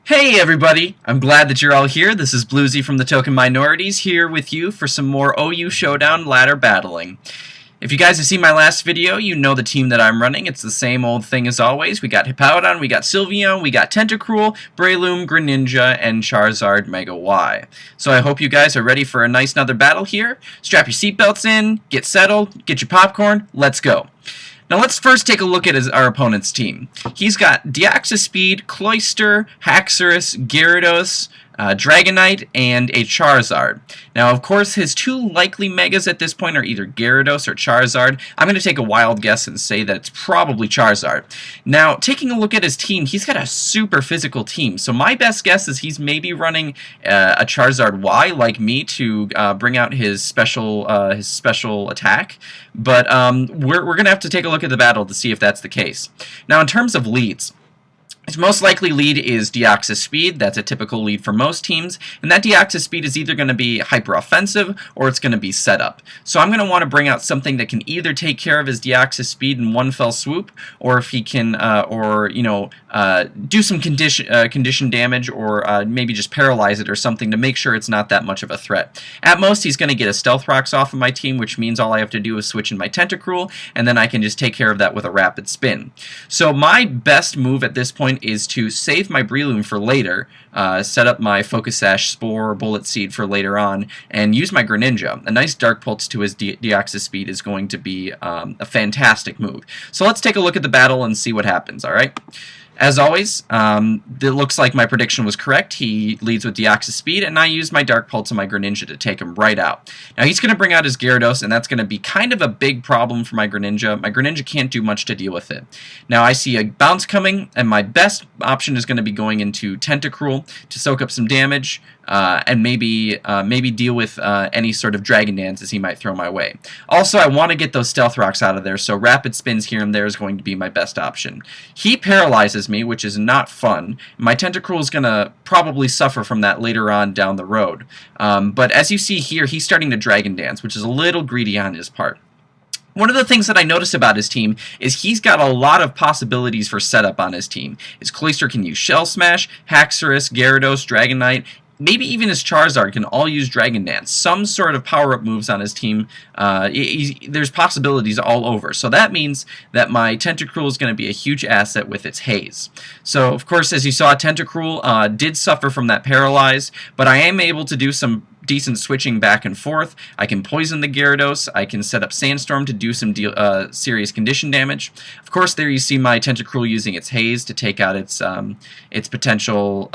Hey everybody! I'm glad that you're all here. This is BlueZ from the Token Minorities here with you for some more OU Showdown ladder battling. If you guys have seen my last video, you know the team that I'm running. It's the same old thing as always. We got Hippowdon, we got Sylveon, we got Tentacruel, Breloom, Greninja, and Charizard Mega Y. So I hope you guys are ready for a nice another battle here. Strap your seatbelts in, get settled, get your popcorn, let's go. Now let's first take a look at our opponent's team. He's got Deoxys Speed, Cloyster, Haxorus, Gyarados, Dragonite, and a Charizard. Now, of course, his two likely Megas at this point are either Gyarados or Charizard. I'm going to take a wild guess and say that it's probably Charizard. Now, taking a look at his team, he's got a super physical team. So my best guess is he's maybe running a Charizard Y like me to bring out his special attack. But we're going to have to take a look at the battle to see if that's the case. Now, in terms of leads, his most likely lead is Deoxys Speed. That's a typical lead for most teams, and that Deoxys Speed is either going to be hyper offensive or it's going to be setup. So I'm going to want to bring out something that can either take care of his Deoxys Speed in one fell swoop, or if he can, do some condition damage, or maybe just paralyze it or something to make sure it's not that much of a threat. At most, he's going to get a Stealth Rocks off of my team, which means all I have to do is switch in my Tentacruel, and then I can just take care of that with a Rapid Spin. So my best move at this point is to save my Breloom for later, set up my Focus Sash, Spore, Bullet Seed for later on, and use my Greninja. A nice Dark Pulse to his Deoxys Speed is going to be a fantastic move. So let's take a look at the battle and see what happens, alright? As always, it looks like my prediction was correct. He leads with Deoxys Speed, and I use my Dark Pulse on my Greninja to take him right out. Now, he's going to bring out his Gyarados, and that's going to be kind of a big problem for my Greninja. My Greninja can't do much to deal with it. Now, I see a bounce coming, and my best option is going to be going into Tentacruel to soak up some damage, and maybe deal with any sort of Dragon Dances he might throw my way. Also, I want to get those Stealth Rocks out of there, so Rapid Spins here and there is going to be my best option. He paralyzes me, which is not fun. My Tentacruel is going to probably suffer from that later on down the road. But as you see here, he's starting to Dragon Dance, which is a little greedy on his part. One of the things that I notice about his team is he's got a lot of possibilities for setup on his team. His Cloyster can use Shell Smash, Haxorus, Gyarados, Dragonite, maybe even his Charizard can all use Dragon Dance. Some sort of power-up moves on his team. There's possibilities all over. So that means that my Tentacruel is going to be a huge asset with its Haze. So, of course, as you saw, Tentacruel did suffer from that Paralyze, but I am able to do some decent switching back and forth. I can poison the Gyarados. I can set up Sandstorm to do some serious condition damage. Of course, there you see my Tentacruel using its Haze to take out its potential,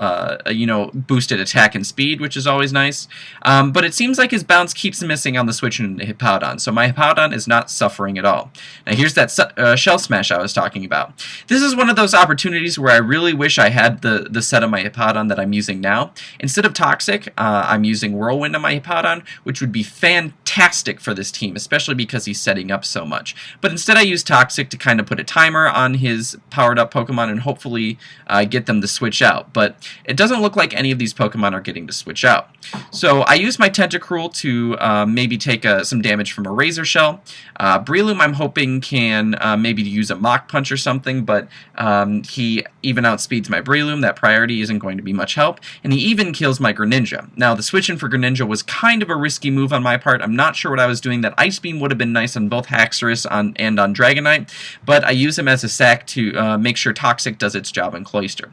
boosted attack and speed, which is always nice. But it seems like his bounce keeps missing on the switch in Hippowdon, so my Hippowdon is not suffering at all. Now here's that Shell Smash I was talking about. This is one of those opportunities where I really wish I had the set of my Hippowdon that I'm using now. Instead of Toxic, I'm using Whirlwind on my Hippowdon, which would be fantastic for this team, especially because he's setting up so much. But instead I use Toxic to kind of put a timer on his powered up Pokemon and hopefully get them to switch out. But it doesn't look like any of these Pokemon are getting to switch out. So I use my Tentacruel to maybe take some damage from a Razor Shell. Breloom I'm hoping can maybe use a Mach Punch or something, but he even outspeeds my Breloom. That priority isn't going to be much help. And he even kills my Greninja. Now the switch in for Greninja was kind of a risky move on my part. I'm not sure what I was doing. That Ice Beam would have been nice on both Haxorus and on Dragonite, but I use him as a sack to make sure Toxic does its job on Cloyster.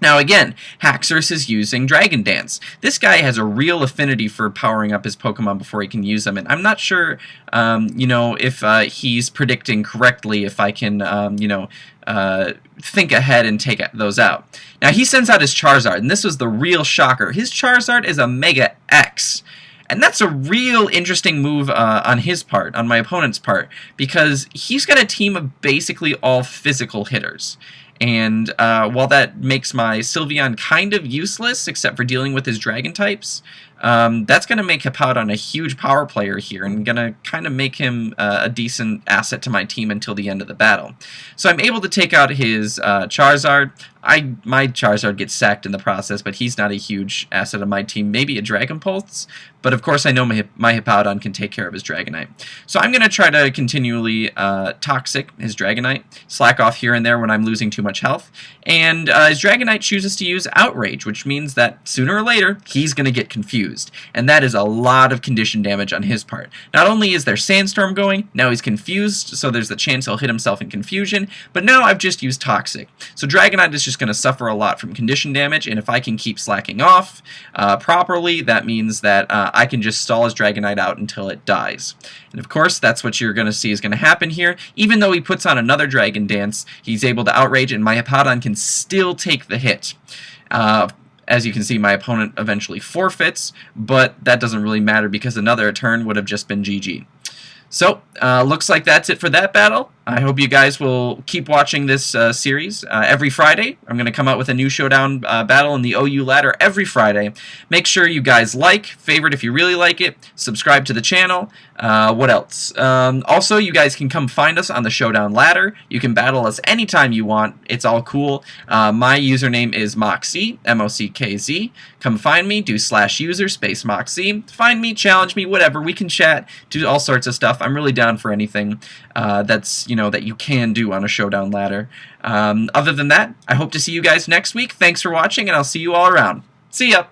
Now again, Haxorus is using Dragon Dance. This guy has a real affinity for powering up his Pokemon before he can use them, and I'm not sure, if he's predicting correctly, if I can, think ahead and take those out. Now he sends out his Charizard, and this was the real shocker. His Charizard is a Mega X. And that's a real interesting move on his part, on my opponent's part, because he's got a team of basically all physical hitters. And while that makes my Sylveon kind of useless, except for dealing with his Dragon types, that's going to make Hippowdon a huge power player here and going to kind of make him a decent asset to my team until the end of the battle. So I'm able to take out his Charizard. My Charizard gets sacked in the process, but he's not a huge asset of my team. Maybe a Dragon Pulse, but of course I know my Hippowdon can take care of his Dragonite. So I'm going to try to continually Toxic his Dragonite, slack off here and there when I'm losing too much much health. And his Dragonite chooses to use Outrage, which means that sooner or later, he's going to get confused. And that is a lot of condition damage on his part. Not only is there Sandstorm going, now he's confused, so there's the chance he'll hit himself in confusion, but now I've just used Toxic. So Dragonite is just going to suffer a lot from condition damage, and if I can keep slacking off properly, that means that I can just stall his Dragonite out until it dies. And of course, that's what you're going to see is going to happen here. Even though he puts on another Dragon Dance, he's able to Outrage, and my Hippowdon can still take the hit. As you can see, my opponent eventually forfeits, but that doesn't really matter because another turn would have just been GG. So, looks like that's it for that battle. I hope you guys will keep watching this series. Every Friday, I'm going to come out with a new Showdown battle in the OU ladder every Friday. Make sure you guys like, favorite if you really like it, subscribe to the channel. What else? Also, you guys can come find us on the Showdown ladder. You can battle us anytime you want. It's all cool. My username is Mockz, M-O-C-K-Z. Come find me, do /user space Mockz. Find me, challenge me, whatever. We can chat, do all sorts of stuff. I'm really down for anything that's, that you can do on a Showdown ladder. Other than that, I hope to see you guys next week. Thanks for watching, and I'll see you all around. See ya!